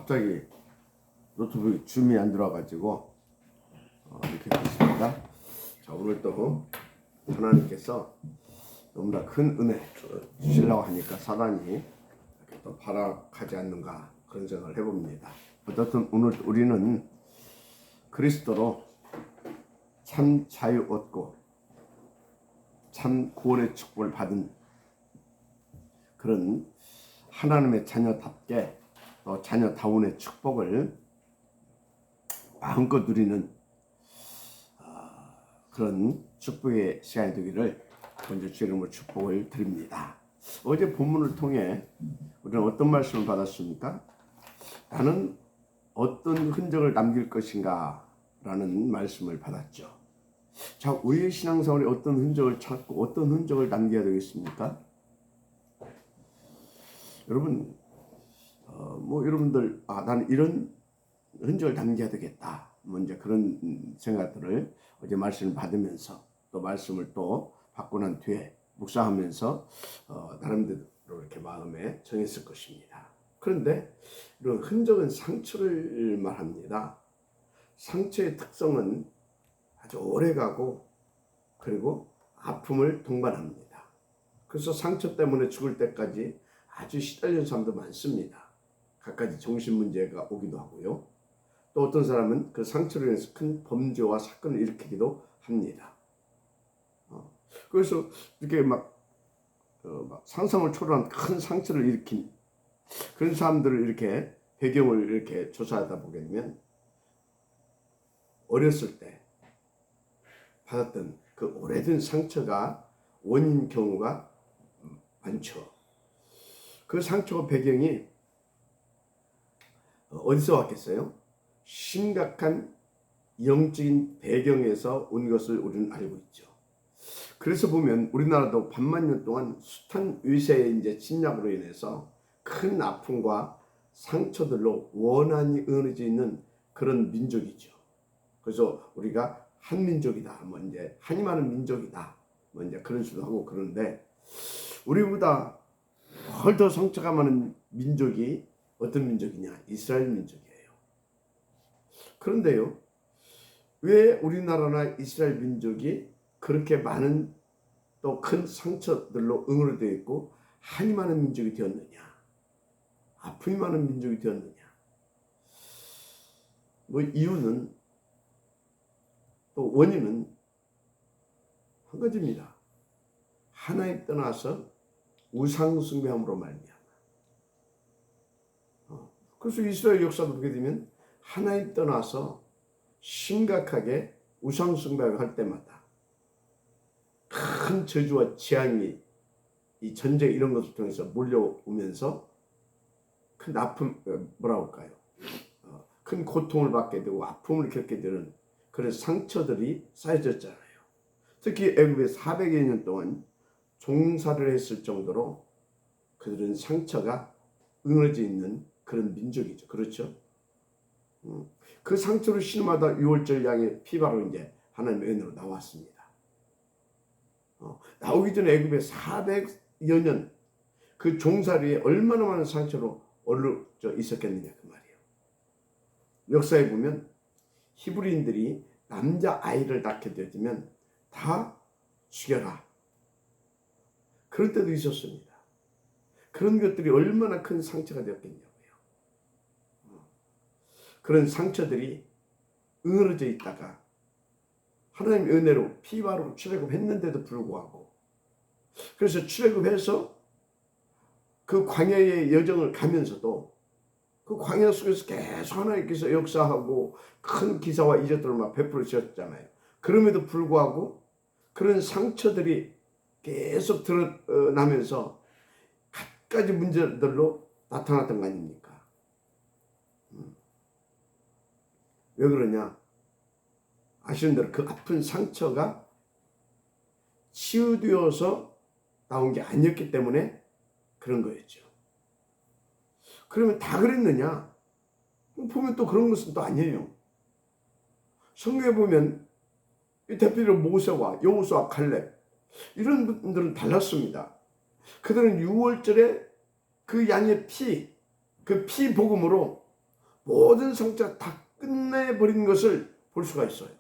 갑자기 노트북 줌이 안 들어와가지고 이렇게 됐습니다. 자, 오늘 또 하나님께서 너무나 큰 은혜 주시려고 하니까 사단이 이렇게 또 발악하지 않는가 그런 생각을 해봅니다. 어쨌든 오늘 우리는 그리스도로 참 자유 얻고 참 구원의 축복을 받은 그런 하나님의 자녀답게 또 자녀다운의 축복을 마음껏 누리는 그런 축복의 시간이 되기를 먼저 주의 이름으로 축복을 드립니다. 어제 본문을 통해 우리는 어떤 말씀을 받았습니까? 나는 어떤 흔적을 남길 것인가 라는 말씀을 받았죠. 자, 우리의 신앙생활에 어떤 흔적을 찾고 어떤 흔적을 남겨야 되겠습니까? 여러분, 여러분들, 나는 이런 흔적을 남겨야 되겠다. 이제 그런 생각들을 어제 말씀을 받으면서 또 말씀을 또 받고 난 뒤에 묵상하면서 나름대로 이렇게 마음에 정했을 것입니다. 그런데 이런 흔적은 상처를 말합니다. 상처의 특성은 아주 오래가고 그리고 아픔을 동반합니다. 그래서 상처 때문에 죽을 때까지 아주 시달리는 사람도 많습니다. 갖가지 정신문제가 오기도 하고요. 또 어떤 사람은 그 상처로 인해서 큰 범죄와 사건을 일으키기도 합니다. 그래서 이렇게 막 상상을 초월한 큰 상처를 일으킨 그런 사람들을 이렇게 배경을 이렇게 조사하다 보게 되면 어렸을 때 받았던 그 오래된 상처가 원인 경우가 많죠. 그 상처 배경이 어디서 왔겠어요? 심각한 영적인 배경에서 온 것을 우리는 알고 있죠. 그래서 보면 우리나라도 반만 년 동안 숱한 위세의 이제 침략으로 인해서 큰 아픔과 상처들로 원한이 은어져 있는 그런 민족이죠. 그래서 우리가 한민족이다, 이제 한이 많은 민족이다, 이제 그런 식으로 하고 그러는데 우리보다 훨 더 상처가 많은 민족이 어떤 민족이냐? 이스라엘 민족이에요. 그런데요, 왜 우리나라나 이스라엘 민족이 그렇게 많은 또 큰 상처들로 응어되어 있고 한이 많은 민족이 되었느냐? 아픔이 많은 민족이 되었느냐? 이유는 또 원인은 한 가지입니다. 하나님 떠나서 우상 숭배함으로 말미암아. 그래서 이스라엘 역사도 보게 되면 하나님 떠나서 심각하게 우상 숭배를 할 때마다 큰 저주와 재앙이 이 전쟁 이런 것을 통해서 몰려오면서 큰 아픔, 뭐라고 할까요? 큰 고통을 받게 되고 아픔을 겪게 되는 그런 상처들이 쌓여졌잖아요. 특히 애굽에 400여 년 동안 종살이를 했을 정도로 그들은 상처가 응어져 있는 그런 민족이죠. 그렇죠? 그 상처를 신음하다 6월절 양의 피바로 이제 하나님의 은혜로 나왔습니다. 나오기 전에 애굽에 400여 년 그 종살이에 얼마나 많은 상처로 얼룩져 있었겠느냐 그 말이에요. 역사에 보면 히브리인들이 남자 아이를 낳게 되면 다 죽여라. 그럴 때도 있었습니다. 그런 것들이 얼마나 큰 상처가 되었겠냐고요. 그런 상처들이 응어져 있다가 하나님의 은혜로 피바로 출애굽했는데도 불구하고 그래서 출애굽해서 그 광야의 여정을 가면서도 그 광야 속에서 계속 하나님께서 역사하고 큰 기사와 이적들을 막 베풀어 주셨잖아요. 그럼에도 불구하고 그런 상처들이 계속 드러나면서 갖가지 문제들로 나타났던 거 아닙니까? 왜 그러냐? 아시는 대로 그 아픈 상처가 치유되어서 나온 게 아니었기 때문에 그런 거였죠. 그러면 다 그랬느냐? 보면 또 그런 것은 또 아니에요. 성경에 보면 대표적으로 모세와 여호수아, 갈렙 이런 분들은 달랐습니다. 그들은 6월절에 그 양의 피, 그 피 복음으로 모든 상처 다 끝내버린 것을 볼 수가 있어요.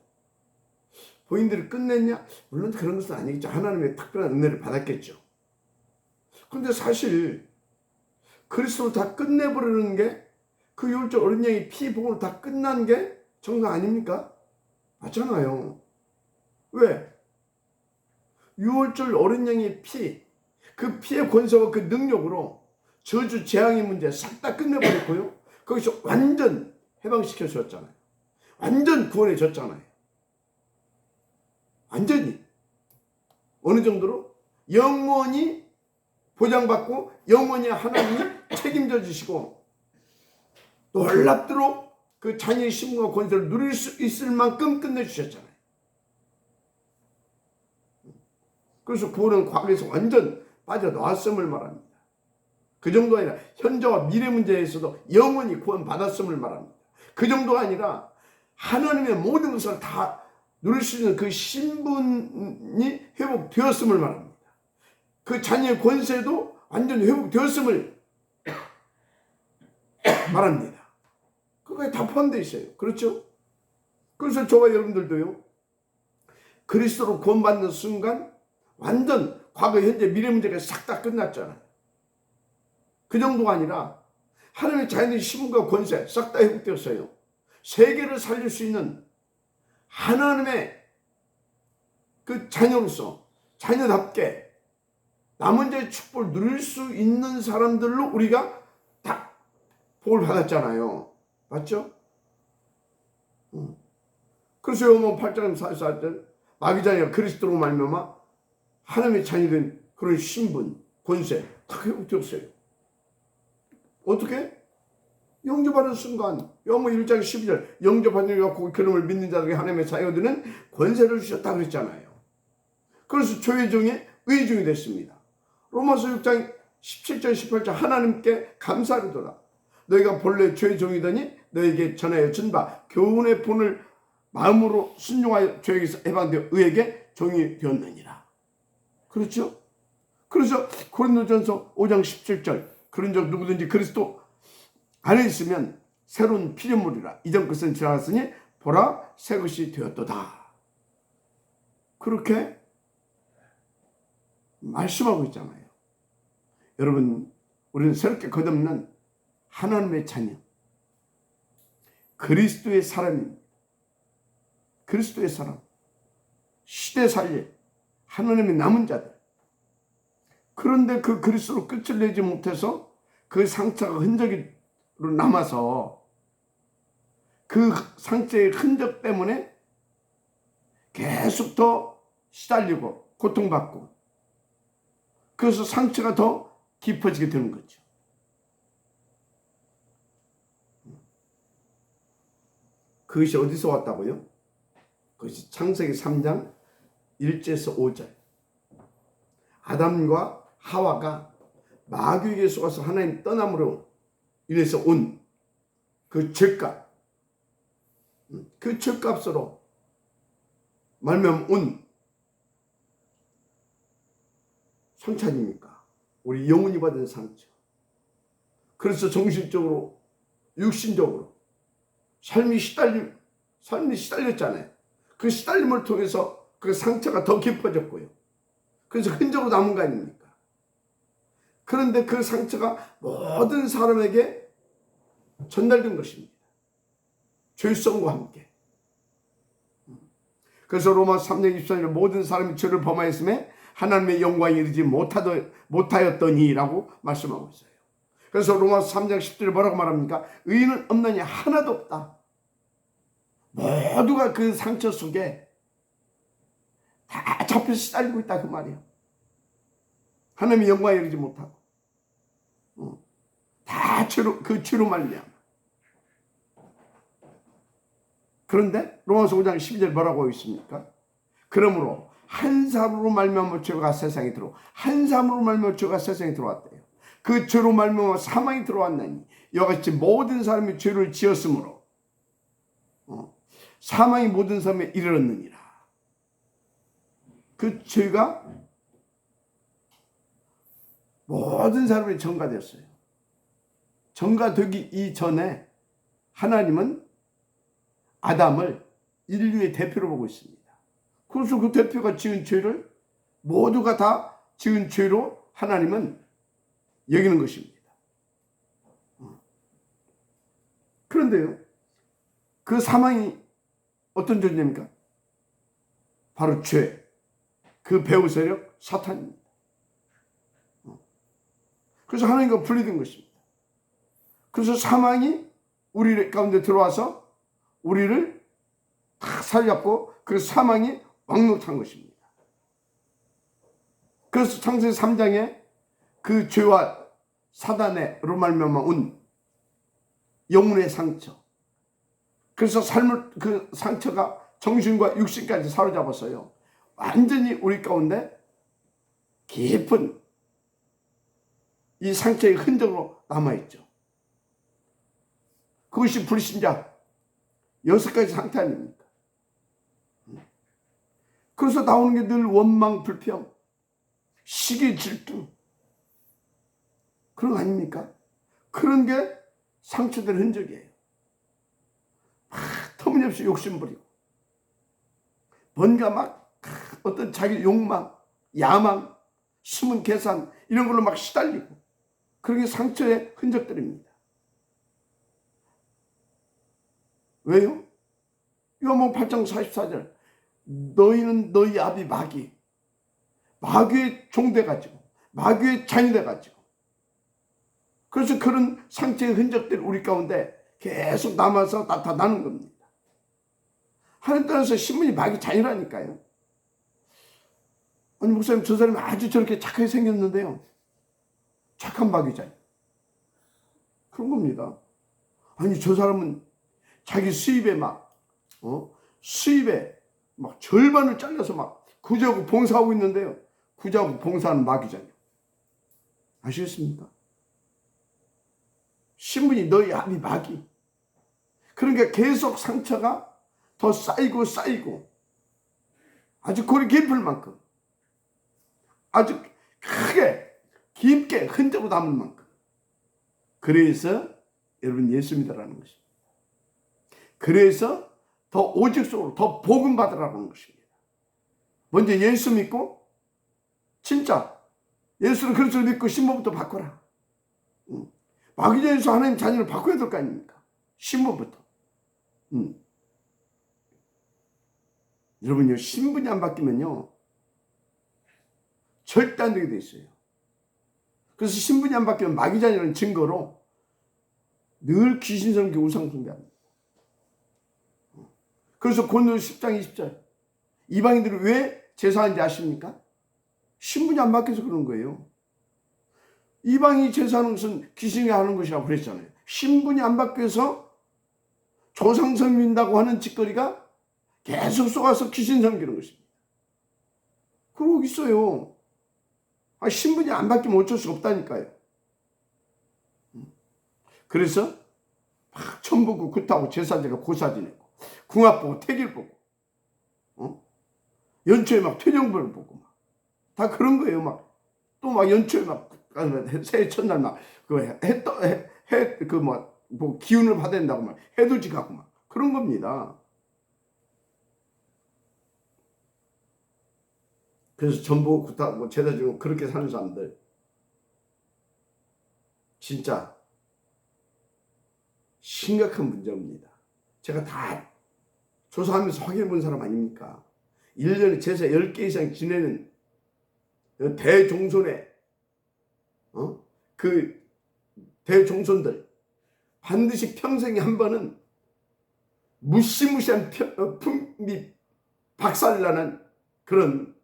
본인들이 끝냈냐? 물론 그런 것은 아니겠죠. 하나님의 특별한 은혜를 받았겠죠. 그런데 사실 그리스도로 다 끝내버리는 게, 그 유월절 어린 양의 피 보고로 다 끝난 게 정상 아닙니까? 맞잖아요. 왜? 유월절 어린 양의 피, 그 피의 권세와 그 능력으로 저주 재앙의 문제 싹 다 끝내버렸고요. 거기서 완전 해방시켜 주셨잖아요. 완전 구원해 줬잖아요. 완전히. 어느 정도로? 영원히 보장받고 영원히 하나님이 책임져 주시고 놀랍도록 그 자녀의 신분과 권세를 누릴 수 있을 만큼 끝내주셨잖아요. 그래서 구원은 과거에서 완전 빠져나왔음을 말합니다. 그 정도가 아니라 현재와 미래 문제에서도 영원히 구원받았음을 말합니다. 그 정도가 아니라 하나님의 모든 것을 다 누릴 수 있는 그 신분이 회복되었음을 말합니다. 그 자녀의 권세도 완전히 회복되었음을 말합니다. 그거에 다 포함되어 있어요. 그렇죠? 그래서 저와 여러분들도요, 그리스도로 구원받는 순간 완전 과거, 현재, 미래 문제가 싹 다 끝났잖아요. 그 정도가 아니라 하나님의 자연의 신분과 권세 싹 다 회복되었어요. 세계를 살릴 수 있는 하나님의 그 자녀로서 자녀답게 남은 자의 축복을 누릴 수 있는 사람들로 우리가 다 복을 받았잖아요. 맞죠? 그래서 요한복음 8장 44절 마귀자녀가 그리스도로 말미암아 하나님의 자녀된 그런 신분, 권세 다 회복되었어요. 어떻게? 영접하는 순간, 요한복음 1장 12절 영접하는 이와 그 그름을 믿는 자들에게 하나님의 자녀들은 권세를 주셨다고 그랬잖아요. 그래서 조회 중에 의 중이 됐습니다. 로마서 6장 17절 18절 하나님께 감사하리도다. 너희가 본래 죄의 종이더니 너에게 전하여 준 바 교훈의 본을 마음으로 순종하여 죄에게서 해방되어 의에게 종이 되었느니라. 그렇죠? 그래서 고린도전서 5장 17절 그런 적 누구든지 그리스도 안에 있으면 새로운 피조물이라. 이전 것은 지나갔으니 보라 새 것이 되었도다. 그렇게 말씀하고 있잖아요. 여러분, 우리는 새롭게 거듭난 하나님의 자녀, 그리스도의 사람입니다. 그리스도의 사람, 시대 살릴 하나님의 남은 자들. 그런데 그 그리스도로 끝을 내지 못해서 그 상처가 흔적으로 남아서 그 상처의 흔적 때문에 계속 더 시달리고 고통받고, 그래서 상처가 더 깊어지게 되는 거죠. 그것이 어디서 왔다고요? 그것이 창세기 3장 1절에서 5절. 아담과 하와가 마귀에게 속아서 하나님 떠남으로 인해서 온 그 죄값, 그 죄값으로 말미암아 온 상처 아닙니까? 우리 영혼이 받은 상처. 그래서 정신적으로, 육신적으로 삶이 시달렸잖아요. 그 시달림을 통해서 그 상처가 더 깊어졌고요. 그래서 흔적으로 남은 거 아닙니까? 그런데 그 상처가 모든 사람에게 전달된 것입니다. 죄성과 함께. 그래서 로마 3장 24절 모든 사람이 죄를 범하였음에 하나님의 영광에 이르지 못하였더니라고 말씀하고 있어요. 그래서 로마 3장 10절에 뭐라고 말합니까? 의인은 없느니 하나도 없다. 모두가 그 상처 속에 다 잡혀서 시달리고 있다 그 말이에요. 하나님의 영광에 이르지 못하고 다 그 죄로 말미암아. 그런데 로마서 5장 12절 뭐라고 하고 있습니까? 그러므로 한 사람으로 말미암아 죄가 세상에 들어 한 사람으로 말미암아 죄가 세상에 들어왔대요. 그 죄로 말미암아 사망이 들어왔나니 이와 같이 모든 사람이 죄를 지었으므로 사망이 모든 사람에 이르렀느니라. 그 죄가 모든 사람이 전가되었어요. 전가되기 이전에 하나님은 아담을 인류의 대표로 보고 있습니다. 그래서 그 대표가 지은 죄를 모두가 다 지은 죄로 하나님은 여기는 것입니다. 그런데요, 그 사망이 어떤 존재입니까? 바로 죄, 그 배후 세력 사탄입니다. 그래서 하나님과 분리된 것입니다. 그래서 사망이 우리 가운데 들어와서 우리를 다 살렸고 그 사망이 왕노릇한 것입니다. 그래서 창세기 3장에 그 죄와 사단으로 말미암아 온 영혼의 상처, 그래서 삶을 그 상처가 정신과 육신까지 사로잡았어요. 완전히 우리 가운데 깊은 이 상처의 흔적으로 남아있죠. 그것이 불신자 6가지 상태 아닙니까? 그래서 나오는 게 늘 원망, 불평, 시기, 질투, 그런 거 아닙니까? 그런 게 상처된 흔적이에요. 막 터무니없이 욕심부리고 뭔가 막 어떤 자기 욕망, 야망, 숨은 계산 이런 걸로 막 시달리고, 그런 게 상처의 흔적들입니다. 왜요? 요한복음 8장 44절, 너희는 너희 아비 마귀의 종돼가지고 마귀의 자녀 돼가지고, 그래서 그런 상처의 흔적들이 우리 가운데 계속 남아서 나타나는 겁니다. 하나님 따라서 신분이 마귀 자녀라니까요. 아니 목사님, 저 사람이 아주 저렇게 착하게 생겼는데요, 착한 마귀 자녀, 그런 겁니다. 아니 저 사람은 자기 수입에 수입에 막 절반을 잘라서 막 구제하고 봉사하고 있는데요, 구제하고 봉사하는 마귀 자녀. 아시겠습니까? 신분이 너희 아비 마귀. 그러니까 계속 상처가 더 쌓이고 아주 골이 깊을 만큼, 아주 크게 깊게 흔적으로 남을 만큼. 그래서 여러분 예수 믿으라는 것입니다. 그래서 더 오직 속으로 더 복음 받으라는 것입니다. 먼저 예수 믿고, 진짜 예수를 그리스도를 믿고 신분부터 바꿔라. 마귀자에서 하나님 자녀를 바꿔야 될 거 아닙니까? 신분부터. 여러분요, 신분이 안 바뀌면요 절대 안 되게 돼 있어요. 그래서 신분이 안 바뀌면 마귀자녀라는 증거로 늘 귀신 섬기 우상 숭배합니다. 그래서 고린도서 10장 20절, 이방인들이 왜 제사하는지 아십니까? 신분이 안 바뀌어서 그런 거예요. 이방인이 제사하는 것은 귀신이 하는 것이라고 그랬잖아요. 신분이 안 바뀌어서 조상 섬긴다고 하는 짓거리가 계속 쏘아서 귀신 섬기는 것입니다. 그러고 있어요. 신분이 안 바뀌면 어쩔 수가 없다니까요. 그래서 막 천부고 굿하고 제사지고 고사 지내고, 궁합 보고 태길 보고, 연초에 막 퇴정벌 보고 막 다 그런 거예요. 막 또 막 연초에 막 새해 첫날 막 뭐 기운을 받아야 된다고 막 해돋이가고 막 그런 겁니다. 그래서 전부 굿하고 제사 지내고 그렇게 사는 사람들 진짜 심각한 문제입니다. 제가 다 조사하면서 확인해 본 사람 아닙니까? 1년에 제사 10개 이상 지내는 대종손의 그 대종손들, 반드시 평생에 한 번은 무시무시한 품이 박살나는 그런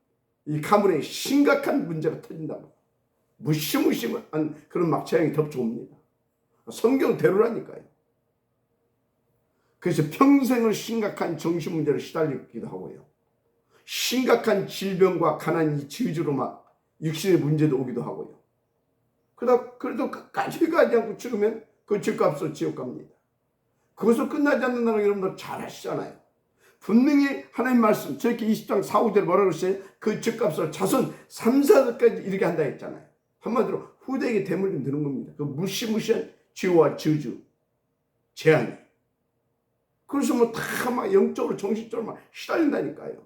이 가문에 심각한 문제가 터진다고. 무시무시한 그런 막 재앙이 덮쳐옵니다. 성경대로라니까요. 그래서 평생을 심각한 정신 문제로 시달리기도 하고요, 심각한 질병과 가난이 저주로 막 육신의 문제도 오기도 하고요. 그래도 끝까지 가지 않고 죽으면 그 죄값으로 지옥 갑니다. 그것으로 끝나지 않는다는 걸 여러분들 잘 아시잖아요. 분명히 하나님 말씀, 저렇게 20장 4, 5절 뭐라고 했어요? 그 죄값으로 자손 3, 4대까지 이렇게 한다 했잖아요. 한마디로 후대에게 대물림 드는 겁니다. 그 무시무시한 죄와 저주, 재앙이. 그래서 뭐 다 막 영적으로 정신적으로 막 시달린다니까요.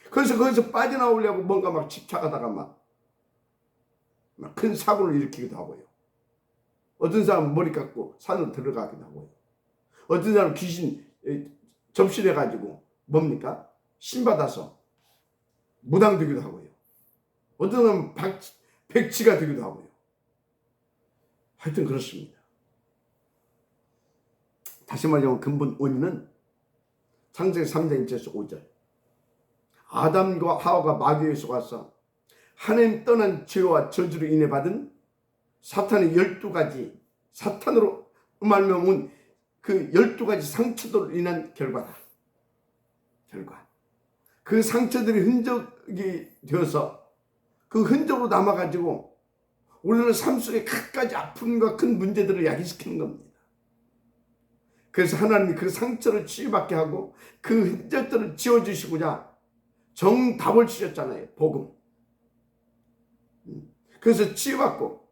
그래서 거기서 빠져나오려고 뭔가 막 집착하다가 막 큰 사고를 일으키기도 하고요. 어떤 사람은 머리 깎고 산으로 들어가기도 하고요. 어떤 사람은 귀신 접신해 가지고 뭡니까? 신받아서 무당되기도 하고요. 어떤 사람은 백치가 되기도 하고요. 하여튼 그렇습니다. 다시 말하자면 근본 원인은 창세기 3장 1절에서 5절. 아담과 하와가 마귀에 속아서 하나님 떠난 죄와 저주로 인해 받은 사탄의 12가지, 사탄으로 말미암은 그 12가지 상처들로 인한 결과다. 결과. 그 상처들이 흔적이 되어서 그 흔적으로 남아가지고 우리는 삶 속에 갖가지 아픔과 큰 문제들을 야기시키는 겁니다. 그래서 하나님이 그 상처를 치유받게 하고 그 흔적들을 지워주시고자 정답을 주셨잖아요. 복음. 그래서 치유받고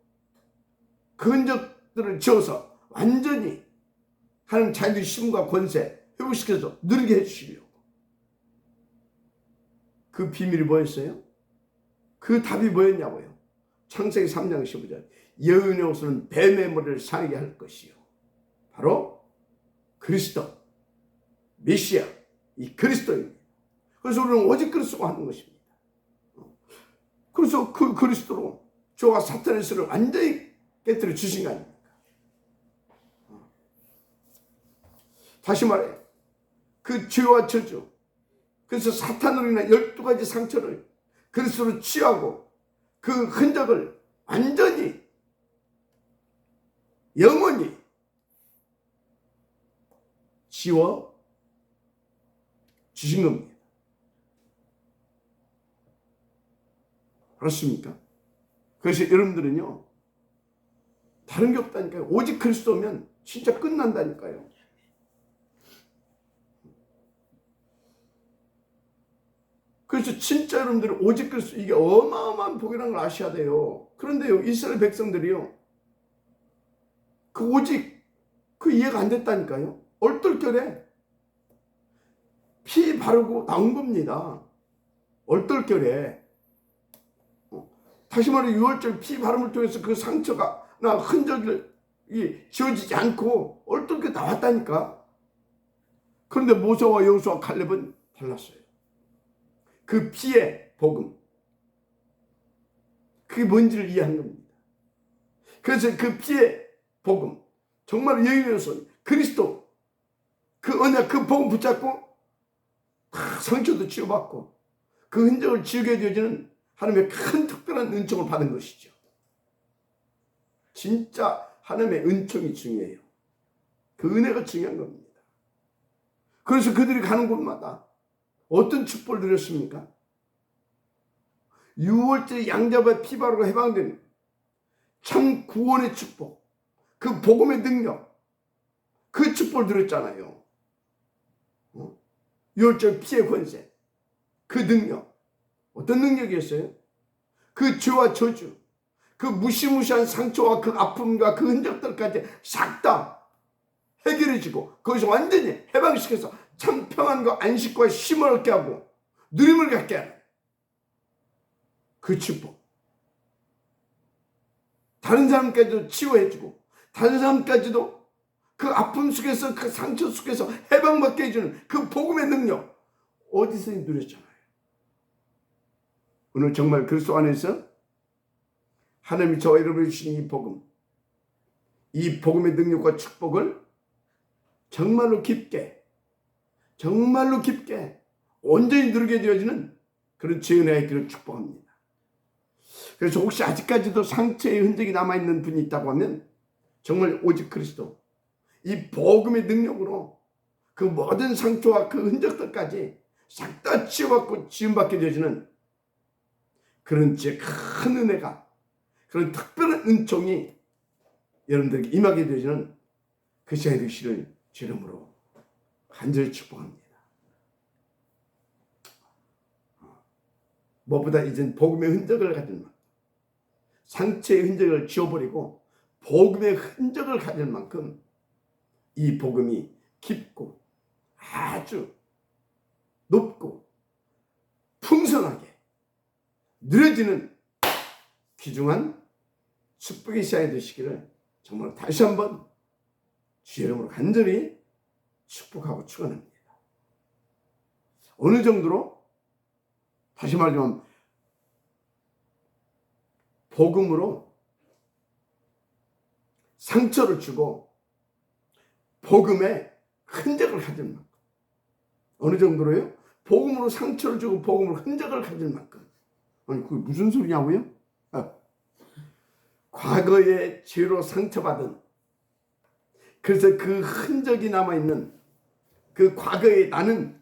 그 흔적들을 지워서 완전히 하나님 자기의 힘과 권세 회복시켜서 누리게 해주시려고. 그 비밀이 뭐였어요? 그 답이 뭐였냐고요? 창세기 3장 15절. 여호와의 옷은 뱀의 머리를 상하게 할 것이요. 바로 그리스도, 메시아, 이 그리스도입니다. 그래서 우리는 오직 그리스도가 하는 것입니다. 그래서 그 그리스도로 저와 사탄의 수를 완전히 깨뜨려 주신 거 아닙니까? 다시 말해, 그 죄와 저주, 그래서 사탄으로 인한 12가지 상처를 그리스도로 치유하고 그 흔적을 완전히 영원히 지워 주신 겁니다. 그렇습니까? 그래서 여러분들은요, 다른 게 없다니까요. 오직 그리스도면 진짜 끝난다니까요. 그래서 진짜 여러분들은 오직 그리스도, 이게 어마어마한 복이라는 걸 아셔야 돼요. 그런데요, 이스라엘 백성들이요, 그 오직 그 이해가 안 됐다니까요. 얼떨결에 피 바르고 나온 겁니다. 얼떨결에. 다시 말해, 유월절 피 바름을 통해서 그 상처가 나 흔적이 지워지지 않고 얼떨결에 나왔다니까. 그런데 모세와 여호수아 칼렙은 달랐어요. 그 피의 복음, 그게 뭔지를 이해한 겁니다. 그래서 그 피의 복음, 정말 여인으로서 그리스도 그 언약, 그 복음 붙잡고 상처도 치유받고 그 흔적을 지우게 되어지는 하나님의 큰 특별한 은총을 받은 것이죠. 진짜 하나님의 은총이 중요해요. 그 은혜가 중요한 겁니다. 그래서 그들이 가는 곳마다 어떤 축복을 누렸습니까? 6월째 양잡아 피 바르고 해방된 참 구원의 축복, 그 복음의 능력, 그 축복을 누렸잖아요. 6월절 피의 권세, 그 능력, 어떤 능력이었어요? 그 죄와 저주, 그 무시무시한 상처와 그 아픔과 그 흔적들까지 싹 다 해결해지고 거기서 완전히 해방시켜서 참 평안과 안식과 힘을 얻게 하고 누림을 갖게 하는 그 축복. 다른 사람까지도 치유해주고 다른 사람까지도 그 아픔 속에서 그 상처 속에서 해방받게 해주는 그 복음의 능력 어디서 누렸잖아요. 오늘 정말 그리스도 안에서 하나님이 저와 여러분에게 주신 이 복음, 이 복음의 능력과 축복을 정말로 깊게 온전히 누리게 되어지는 그런 죄은혜의 길을 축복합니다. 그래서 혹시 아직까지도 상처의 흔적이 남아있는 분이 있다고 하면 정말 오직 그리스도, 이 복음의 능력으로 그 모든 상처와 그 흔적들까지 싹 다 치유받고 지음받게 되어지는 그런 제 큰 은혜가, 그런 특별한 은총이 여러분들에게 임하게 되어지는 그 시간이 되시를 주름으로 간절히 축복합니다. 무엇보다 이젠 복음의 흔적을 가진 만큼, 상처의 흔적을 지워버리고 복음의 흔적을 가질 만큼 이 복음이 깊고 아주 높고 풍성하게 누려지는 귀중한 축복의 시간이 되시기를 정말 다시 한번 주의 이름으로 간절히 축복하고 축원합니다. 어느 정도로 다시 말하자면 복음으로 상처를 주고 복음의 흔적을 가질 만큼, 어느 정도로요? 복음으로 상처를 주고 복음으로 흔적을 가질 만큼. 아니 그게 무슨 소리냐고요? 과거의 죄로 상처받은, 그래서 그 흔적이 남아있는 그 과거의 나는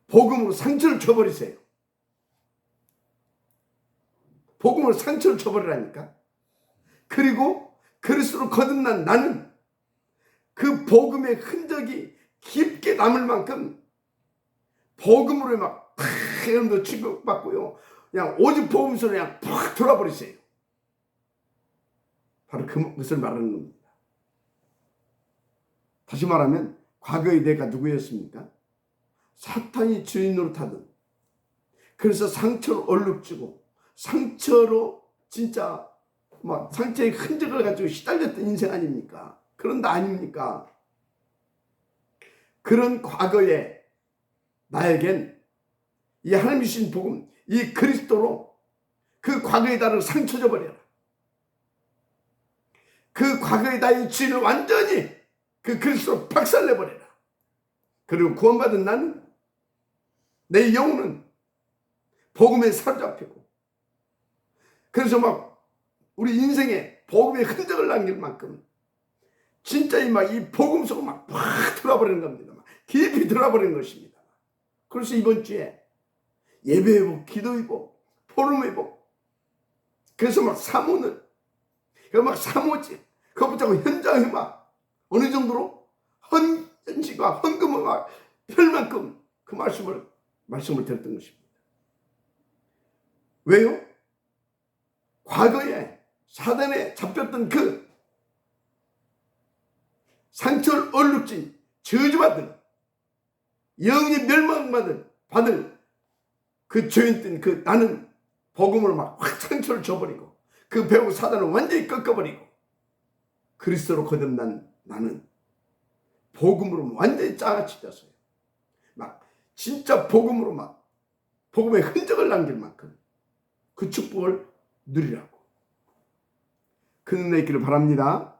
복음으로 상처를 줘버리세요. 복음으로 상처를 줘버리라니까. 그리고 그리스도로 거듭난 나는 그 복음의 흔적이 깊게 남을 만큼 복음으로 막 여러분들 취급받고요. 그냥 오직 복음으로 그냥 팍 돌아버리세요. 바로 그것을 말하는 겁니다. 다시 말하면 과거의 내가 누구였습니까? 사탄이 주인 노릇하던, 그래서 상처를 얼룩지고 상처로 진짜 막 상처의 흔적을 가지고 시달렸던 인생 아닙니까? 그런 나 아닙니까? 그런 과거에 나에겐 이 하나님이 주신 복음, 이 그리스도로 그 과거의 나를 상처 줘버려라. 그 과거의 나의 죄를 완전히 그 그리스도로 박살내버려라. 그리고 구원받은 나는, 내 영혼은 복음에 사로잡히고, 그래서 막 우리 인생에 복음의 흔적을 남길 만큼 진짜 이 복음 속으로 막 들어버리는 겁니다. 막 깊이 들어버리는 것입니다. 그래서 이번 주에 예배회복, 기도회복, 포럼회복, 그래서 막 사모는, 막 사모지, 그것부터 현장에 막 어느 정도로 헌신과 헌금을 막 펼 만큼 그 말씀을 드렸던 것입니다. 왜요? 과거에 사단에 잡혔던 그 상처를 얼룩진, 저주받은, 영원히 멸망받을 그 죄인된 그 나는 복음으로 막 확 상처를 줘버리고 그 배우 사단을 완전히 꺾어버리고 그리스도로 거듭난 나는 복음으로 완전히 짜치졌어요. 막 진짜 복음으로 막 복음의 흔적을 남길 만큼 그 축복을 누리라고 그 은혜 있기를 바랍니다.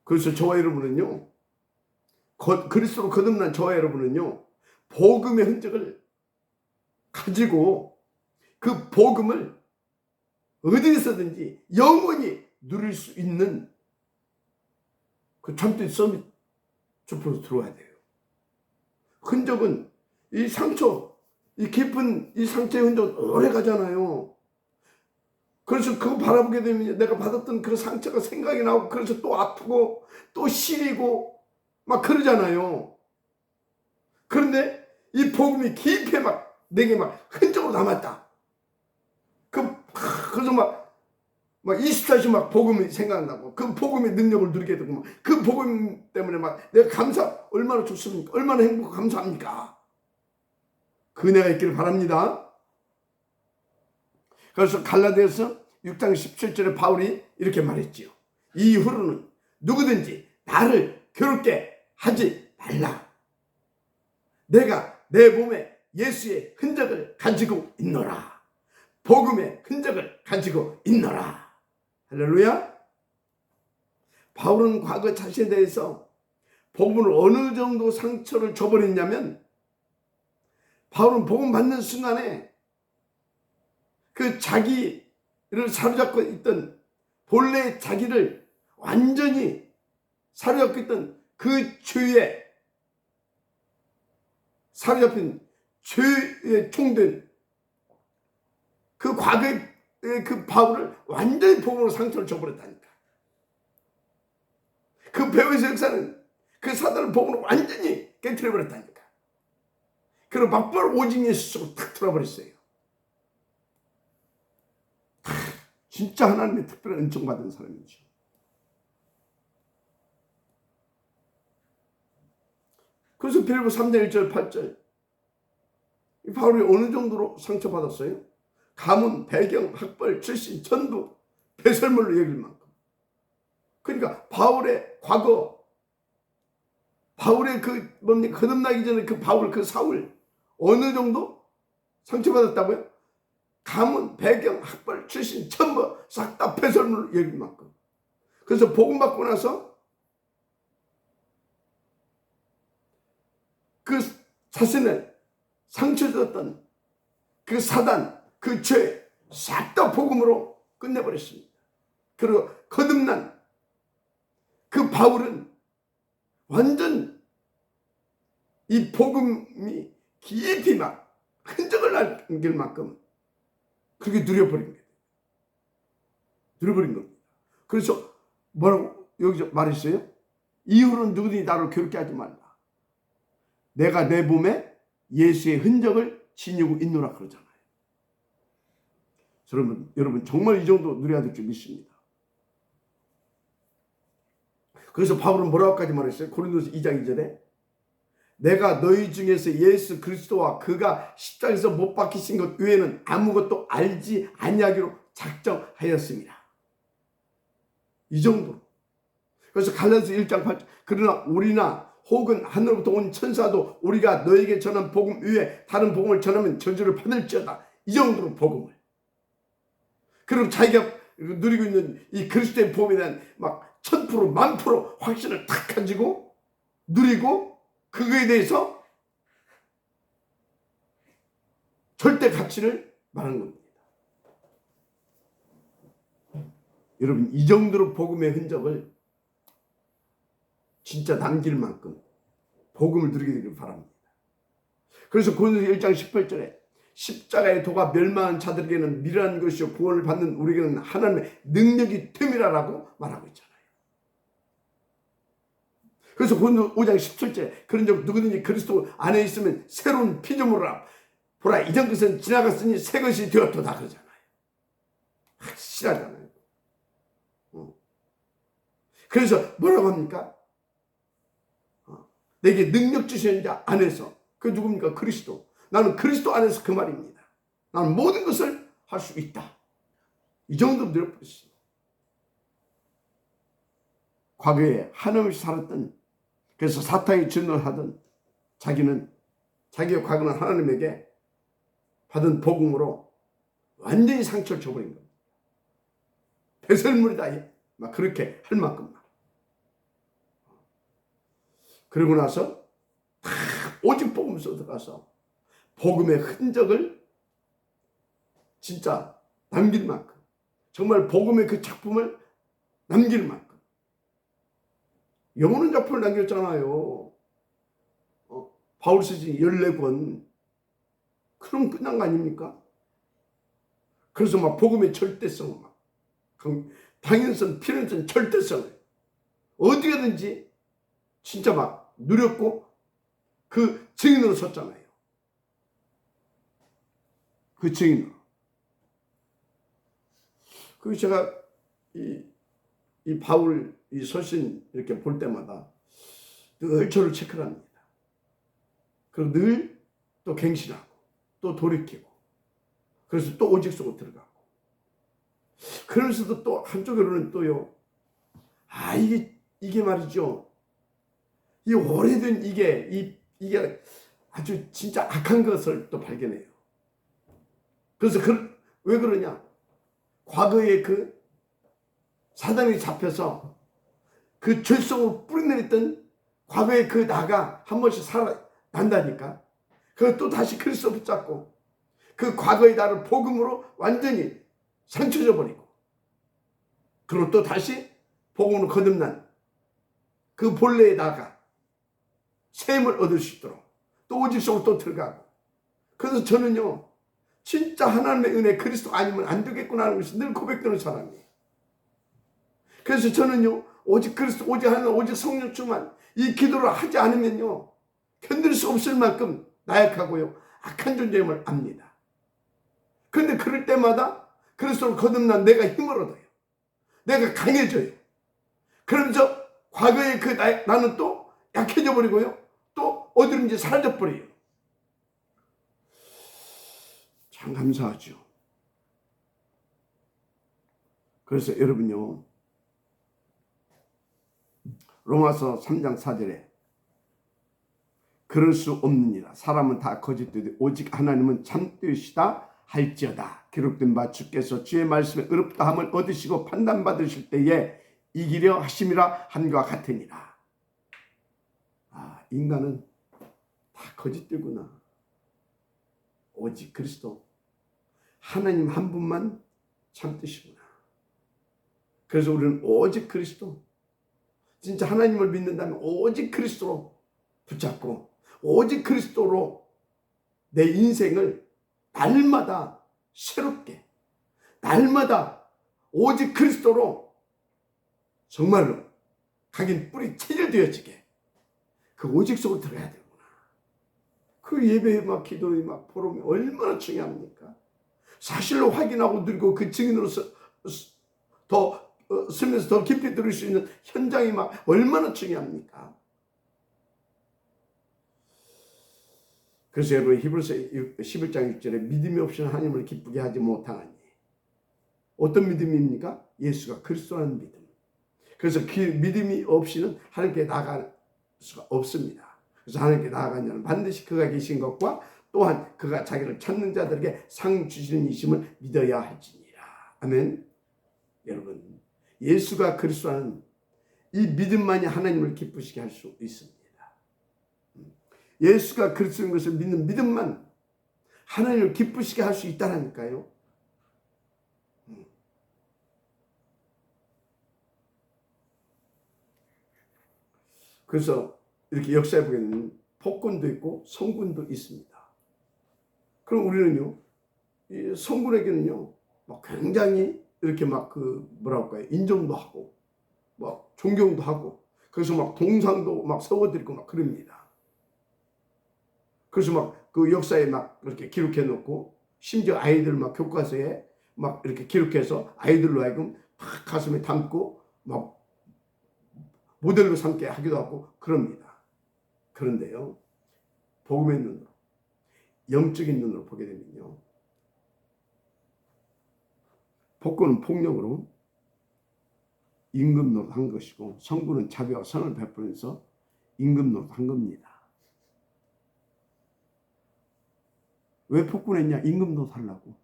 그래서 저와 여러분은요, 그리스도로 거듭난 저와 여러분은요, 복음의 흔적을 가지고 그 복음을 어디에서든지 영원히 누릴 수 있는 그 참된 서밋 좁혀서 들어와야 돼요. 흔적은 이 상처, 이 깊은 이 상처의 흔적은 오래 가잖아요. 그래서 그거 바라보게 되면 내가 받았던 그 상처가 생각이 나고, 그래서 또 아프고 또 시리고 막 그러잖아요. 그런데 이 복음이 깊이 막 내게 막 흔적으로 남았다. 그래서 막 24시간 막 복음이 생각나고 그 복음의 능력을 누리게 되고 그 복음 때문에 막 내가 얼마나 좋습니까? 얼마나 행복하고 감사합니까? 그 은혜가 있기를 바랍니다. 그래서 갈라디아서 6장 17절에 바울이 이렇게 말했지요. 이후로는 누구든지 나를 괴롭게 하지 말라. 내가 내 몸에 예수의 흔적을 가지고 있노라. 복음의 흔적을 가지고 있노라. 할렐루야. 바울은 과거 자신에 대해서 복음을 어느 정도 상처를 줘버렸냐면, 바울은 복음 받는 순간에 그 자기를 사로잡고 있던 본래 자기를 완전히 사로잡고 있던 그 죄에 사로잡힌 죄에 총된 그 과거의 그 바울을 완전히 복음으로 상처를 줘버렸다니까. 그 배후에서 역사는 그 사단을 복음으로 완전히 깨트려버렸다니까. 그리고 막바로 오직 예수 쪽으로 탁 들어버렸어요. 진짜 하나님의 특별한 은총 받은 사람이죠. 그래서 빌립보 3장 1절 8절 바울이 어느 정도로 상처받았어요? 가문, 배경, 학벌, 출신 전부 배설물로 여길 만큼. 그러니까 바울의 과거, 바울의 그 뭡니까 거듭나기 전에 그 바울, 그 사울 어느 정도 상처받았다고요? 가문, 배경, 학벌, 출신 전부 싹 다 배설물로 여길 만큼. 그래서 복음 받고 나서 그 자신을 상처 줬던 그 사단, 그 죄 싹 다 복음으로 끝내버렸습니다. 그리고 거듭난 그 바울은 완전 이 복음이 깊이 막 흔적을 남길 만큼 그렇게 누려버린 거예요. 누려버린 겁니다. 그래서 뭐라고 여기서 말했어요? 이후로는 누구든지 나를 괴롭게 하지 말라. 내가 내 몸에 예수의 흔적을 지니고 있노라 그러잖아요. 여러분 정말 이 정도 누려야 될 줄 믿습니다. 그래서 바울은 뭐라고까지 말했어요? 고린도서 2장 2절에 내가 너희 중에서 예수 그리스도와 그가 십자가에서 못 박히신 것 외에는 아무것도 알지 아니하기로 작정하였습니다. 이 정도로. 그래서 갈라디아서 1장 8절 그러나 우리나 혹은 하늘로부터 온 천사도 우리가 너에게 전한 복음 외에 다른 복음을 전하면 저주를 받을지어다. 이 정도로 복음을. 그럼 자기가 누리고 있는 이 그리스도의 복음에 대한 막 1000%, 10,000% 확신을 탁 가지고 누리고 그거에 대해서 절대 가치를 말하는 겁니다. 여러분 이 정도로 복음의 흔적을 진짜 남길 만큼 복음을 누리게 되길 바랍니다. 그래서 고린도서 1장 18절에 십자가의 도가 멸망한 자들에게는 미련한 것이요 구원을 받는 우리에게는 하나님의 능력이 됨이라라고 말하고 있잖아요. 그래서 고린도서 5장 17절에 그런 적 누구든지 그리스도 안에 있으면 새로운 피조물이라 보라 이전 것은 지나갔으니 새 것이 되었도다 그러잖아요. 확실하잖아요. 그래서 뭐라고 합니까? 내게 능력 주시는 자 안에서 그 누굽니까? 그리스도. 나는 그리스도 안에서 그 말입니다. 나는 모든 것을 할 수 있다. 이 정도로 늘어버렸습니다. 과거에 한없이 살았던 그래서 사탄이 진노하던 자기는 자기의 과거는 하나님에게 받은 복음으로 완전히 상처를 줘버린 겁니다. 배설물이다. 막 그렇게 할 만큼만. 그러고 나서 다 오직 복음 속에 들어가서 복음의 흔적을 진짜 남길 만큼 정말 복음의 그 작품을 남길 만큼 영혼의 작품을 남겼잖아요. 바울 서신 14권 그럼 끝난 거 아닙니까? 그래서 막 복음의 절대성을 막 당연성, 필연성, 절대성을 어디에든지 진짜 막 누렸고 그 증인으로 섰잖아요. 그 증인으로. 그리고 제가 이 바울 이 서신 이렇게 볼 때마다 늘 저를 체크를 합니다. 그리고 늘 또 갱신하고 또 돌이키고 그래서 또 오직 속으로 들어가고 그러면서도 또 한쪽으로는 또요. 이게 말이죠. 이 오래된 이게 아주 진짜 악한 것을 또 발견해요. 그래서 왜 그러냐? 과거에 그 사단이 잡혀서 그 죄성을 뿌리내렸던 과거의 그 나가 한 번씩 살아난다니까. 그걸 또 다시 그리스도 붙잡고 그 과거의 나를 복음으로 완전히 상처 줘버리고 그리고 또 다시 복음으로 거듭난 그 본래의 나가 샘을 얻을 수 있도록 또 오직 속으로 또 들어가고 그래서 저는요 진짜 하나님의 은혜 그리스도 아니면 안 되겠구나 하는 것이 늘 고백되는 사람이에요. 그래서 저는요 오직 그리스도 오직 하나님 오직 성령 충만 이 기도를 하지 않으면요 견딜 수 없을 만큼 나약하고요 악한 존재임을 압니다. 그런데 그럴 때마다 그리스도로 거듭난 내가 힘을 얻어요. 내가 강해져요. 그러면서 과거의 그 나는 또 약해져 버리고요 또 어디든지 사라져버려요. 참 감사하죠. 그래서 여러분요, 로마서 3장 4절에 그럴 수 없느니라. 사람은 다 거짓되되 오직 하나님은 참되시다 할지어다. 기록된 바 주께서 주의 말씀에 의롭다함을 얻으시고 판단받으실 때에 이기려 하심이라 함과 같으니라. 인간은 다 거짓되구나. 오직 그리스도 하나님 한 분만 참되시구나. 그래서 우리는 오직 그리스도, 진짜 하나님을 믿는다면 오직 그리스도로 붙잡고 오직 그리스도로 내 인생을 날마다 새롭게, 날마다 오직 그리스도로 정말로 각인 뿌리 체질되어지게 그 오직 속으로 들어가야 되구나. 그 예배에 막 기도에 막 포럼이 얼마나 중요합니까? 사실로 확인하고 누리고 그 증인으로서 더 쓰면서 더 깊이 들을 수 있는 현장이 막 얼마나 중요합니까? 그래서 여러분 히브리서 11장 6절에 믿음이 없이는 하나님을 기쁘게 하지 못하나니, 어떤 믿음입니까? 예수가 그리스도라는 믿음. 그래서 그 믿음이 없이는 하나님께 나아갈 수가 없습니다. 그래서 하나님께 나아가는 자는 반드시 그가 계신 것과 또한 그가 자기를 찾는 자들에게 상 주시는 이심을 믿어야 할지니라. 아멘. 여러분, 예수가 그리스도라는 이 믿음만이 하나님을 기쁘시게 할 수 있습니다. 예수가 그리스도인 것을 믿는 믿음만 하나님을 기쁘시게 할 수 있다라니까요. 그래서 이렇게 역사에 보게 되면 폭군도 있고 성군도 있습니다. 그럼 우리는요, 이 성군에게는요, 막 굉장히 이렇게 막 뭐랄까요, 인정도 하고, 막 존경도 하고, 그래서 막 동상도 막 세워드리고 막 그럽니다. 그래서 막 그 역사에 막 이렇게 기록해 놓고, 심지어 아이들 막 교과서에 막 이렇게 기록해서 아이들로 하여금 막 가슴에 담고 막 모델로 삼게 하기도 하고 그럽니다. 그런데요, 복음의 눈으로, 영적인 눈으로 보게 되면요, 복군은 폭력으로 임금 노릇한 것이고 성군은 자비와 선을 베풀면서 임금 노릇한 겁니다. 왜 폭군했냐? 임금 노릇하려고.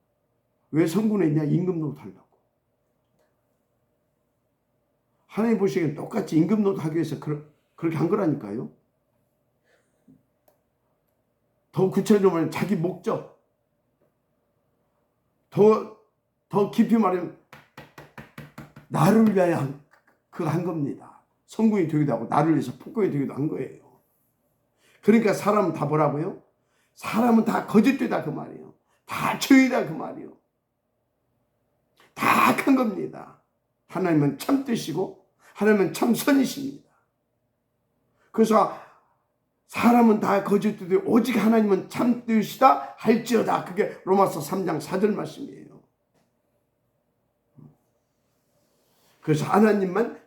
왜 성군했냐? 임금 노릇하려고. 하나님 보시기엔 똑같이 임금 노릇하기 위해서 그렇게 한 거라니까요. 더 구체적으로 말하면 자기 목적, 더 깊이 말하면 나를 위하여 한 겁니다. 성군이 되기도 하고 나를 위해서 폭군이 되기도 한 거예요. 그러니까 사람은 다 뭐라고요? 사람은 다 거짓되다 그 말이에요. 다 죄이다 그 말이에요. 다 악한 겁니다. 하나님은 참 뜻이고 하나님은 참 선이십니다. 그래서 사람은 다 거짓되되 오직 하나님은 참 뜻이다 할지어다. 그게 로마서 3장 4절 말씀이에요. 그래서 하나님만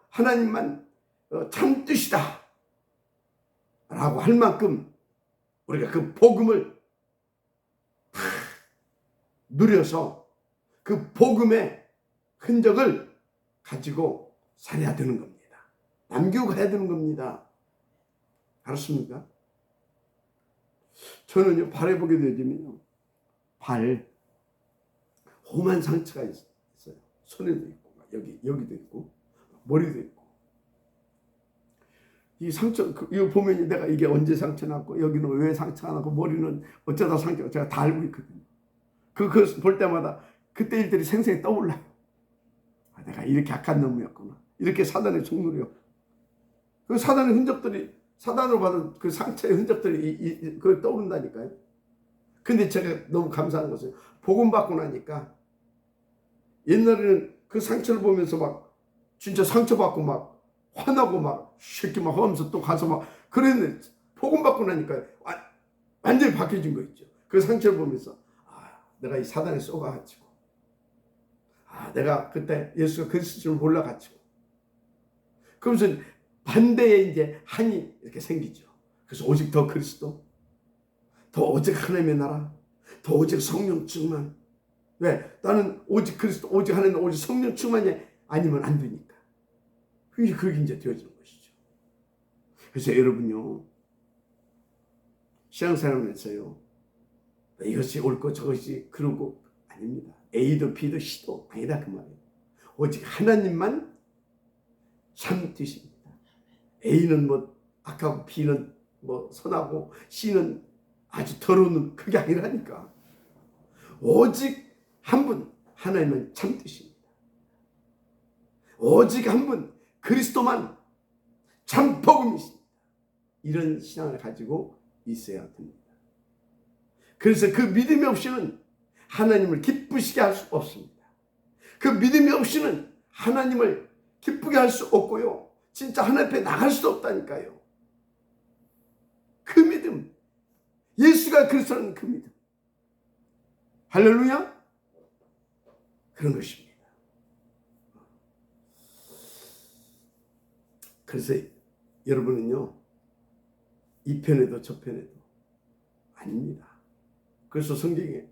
하나님만 참 뜻이다 라고 할 만큼 우리가 그 복음을 누려서 그 복음의 흔적을 가지고 살아야 되는 겁니다. 남기고 가야 되는 겁니다. 알았습니까? 저는요, 발에 보게 되면요, 발 험한 상처가 있어요. 손에도 있고 여기도 있고 머리도 있고. 이 상처 이거 보면 내가 이게 언제 상처 났고 여기는 왜 상처가 났고 머리는 어쩌다 상처가, 제가 다 알고 있거든요. 그거 볼 때마다 그때 일들이 생생히 떠올라요. 내가 이렇게 악한 놈이었구나. 이렇게 사단의 종로였고, 그 사단의 흔적들이, 사단으로 받은 그 상처의 흔적들이 그걸 떠오른다니까요. 근데 제가 너무 감사한 것은 복음 받고 나니까 옛날에는 그 상처를 보면서 막 진짜 상처받고 막 화나고 막 새끼 막 하면서 또 가서 막 그랬는데 복음 받고 나니까 완전히 바뀌어진 거 있죠. 그 상처를 보면서 내가 이 사단에 쏘가가지고 내가 그때 예수가 그리스도를 몰라가지고 그러면서 반대에 이제 한이 이렇게 생기죠. 그래서 오직 더 그리스도, 더 오직 하나님의 나라, 더 오직 성령 충만. 왜? 나는 오직 그리스도, 오직 하나님, 오직 성령 충만이 아니면 안 되니까. 그게 이제 되어지는 것이죠. 그래서 여러분요, 신앙생활하면서요, 이것이 옳고 저것이 그러고 아닙니다. A도 B도 C도 아니다 그 말이에요. 오직 하나님만 참되십니다. A는 뭐 악하고 B는 뭐 선하고 C는 아주 더러운, 그게 아니라니까. 오직 한 분 하나님은 참되십니다. 오직 한 분 그리스도만 참 복음이십니다. 이런 신앙을 가지고 있어야 됩니다. 그래서 그 믿음이 없이는 하나님을 기쁘시게 할 수 없습니다. 그 믿음이 없이는 하나님을 기쁘게 할 수 없고요, 진짜 하나님 앞에 나갈 수 없다니까요. 그 믿음, 예수가 그리스도라는 그 믿음, 할렐루야, 그런 것입니다. 그래서 여러분은요, 이 편에도 저 편에도 아닙니다. 그래서 성경에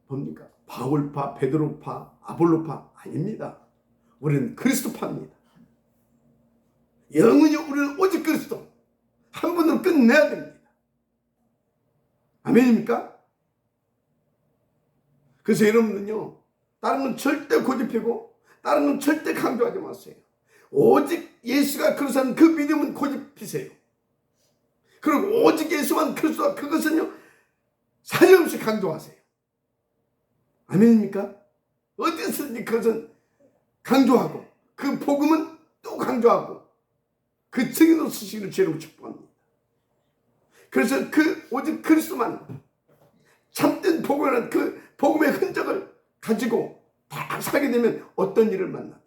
뭡니까? 바울파, 베드로파, 아볼로파 아닙니다. 우리는 그리스도파입니다. 영원히 우리는 오직 그리스도 한 분으로 끝내야 됩니다. 아멘입니까? 그래서 여러분은요, 다른 건 절대 고집하고 다른 건 절대 강조하지 마세요. 오직 예수가 그리스도라는 그 믿음은 고집히세요. 그리고 오직 예수만 그리스도다, 그것은요 사정없이 강조하세요. 아멘입니까? 어디서든지 그것은 강조하고, 그 복음은 또 강조하고, 그 증인으로 쓰시기를 주로 축복합니다. 그래서 그 오직 그리스도만 참된 복음이라는 그 복음의 흔적을 가지고 딱 살게 되면 어떤 일을 만나다.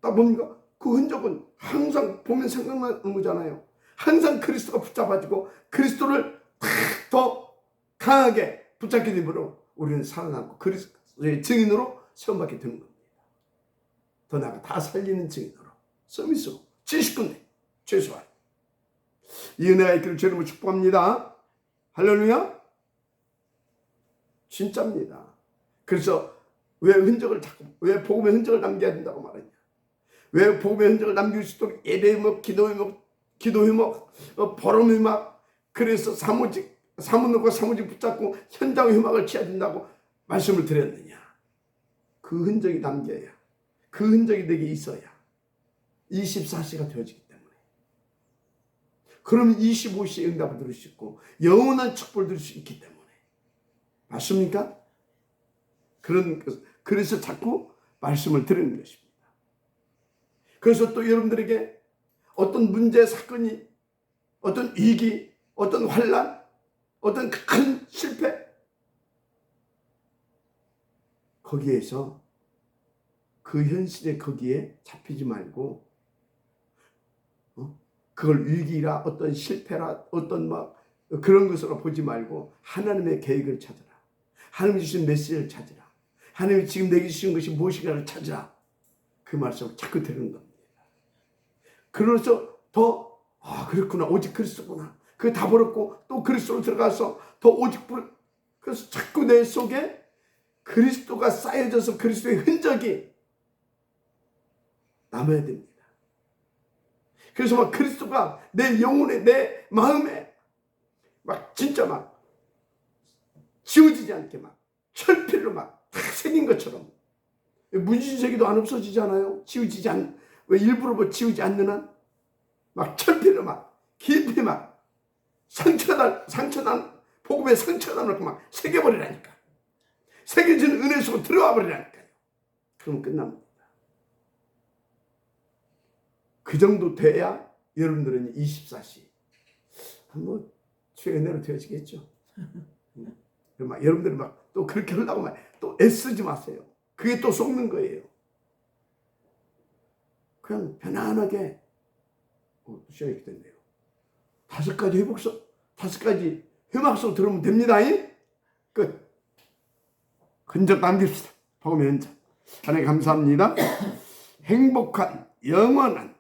딱 뭡니까? 그 흔적은 항상 보면 생각나는 거잖아요. 항상 그리스도가 붙잡아지고 그리스도를 더 강하게 붙잡게 되므로 우리는 살아남고 그리스도의 증인으로 시험받게 되는 겁니다. 더 나아가 다 살리는 증인으로, 서밋으로, 지식군대, 최소한. 이 은혜가 있기를 주님을 축복합니다. 할렐루야. 진짜입니다. 그래서 왜 복음의 흔적을 남겨야 된다고 말하냐? 왜 복음의 흔적을 남길 수 있도록 예배 회목, 기도 회목, 보름 회막, 그래서 사모님과 사무직 붙잡고 현장 회막을 취해야 된다고 말씀을 드렸느냐? 그 흔적이 남겨야, 그 흔적이 내게 있어야 24시가 되어지기 때문에. 그러면 25시에 응답을 들을 수 있고 영원한 축복을 들을 수 있기 때문에. 맞습니까? 그래서 자꾸 말씀을 드리는 것입니다. 그래서 또 여러분들에게 어떤 문제, 사건이, 어떤 위기, 어떤 환난, 어떤 큰 실패, 거기에서 그 현실에 거기에 잡히지 말고, 그걸 위기라, 어떤 실패라, 어떤 그런 것으로 보지 말고 하나님의 계획을 찾으라. 하나님이 주신 메시지를 찾으라. 하나님이 지금 내게 주신 것이 무엇인가를 찾으라. 그 말씀을 자꾸 드리는 겁니다. 그래서 더 그렇구나, 오직 그리스도구나, 그거 다 버렸고 또 그리스도로 들어가서 더 오직 그래서 자꾸 내 속에 그리스도가 쌓여져서 그리스도의 흔적이 남아야 됩니다. 그래서 막 그리스도가 내 영혼에, 내 마음에 진짜 지워지지 않게 철필로 탁 새긴 것처럼. 문신세계도 안 없어지잖아요. 왜 일부러 지우지 않는 한 철필로 깊이 상처난 복음에 상처가 놓고 새겨버리라니까. 새겨진 은혜 속으로 들어와 버리라니까요. 그러면 끝납니다. 그 정도 돼야 여러분들은 24시 최은혜로 되어지겠죠. 여러분들이 또 그렇게 하려고 또 애쓰지 마세요. 그게 또 속는 거예요. 그냥 편안하게 시작이 됐네요. 5가지 회막성 들으면 됩니다. 끝. 흔적 남깁시다. 복음의 흔적. 하나님 감사합니다. 행복한 영원한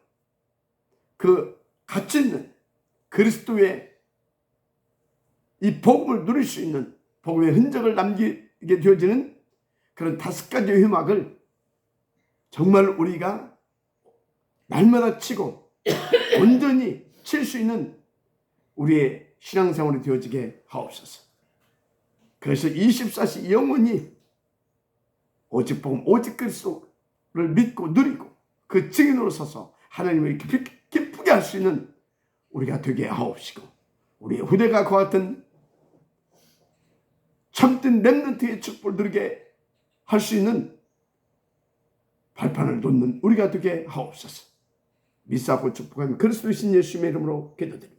그 가치 있는 그리스도의 이 복음을 누릴 수 있는 복음의 흔적을 남기게 되어지는 그런 5가지의 회막을 정말 우리가 날마다 치고 온전히 칠 수 있는 우리의 신앙생활이 되어지게 하옵소서. 그래서 24시 영원히 오직 복음, 오직 그리스도를 믿고 누리고 그 증인으로 서서 하나님을 기쁘게 할 수 있는 우리가 되게 하옵시고, 우리의 후대가 그와 같은 참된 렘넌트의 축복을 누리게 할 수 있는 발판을 놓는 우리가 되게 하옵소서. 믿사고 축복하며 그리스도 신 예수님의 이름으로 기도드립니다.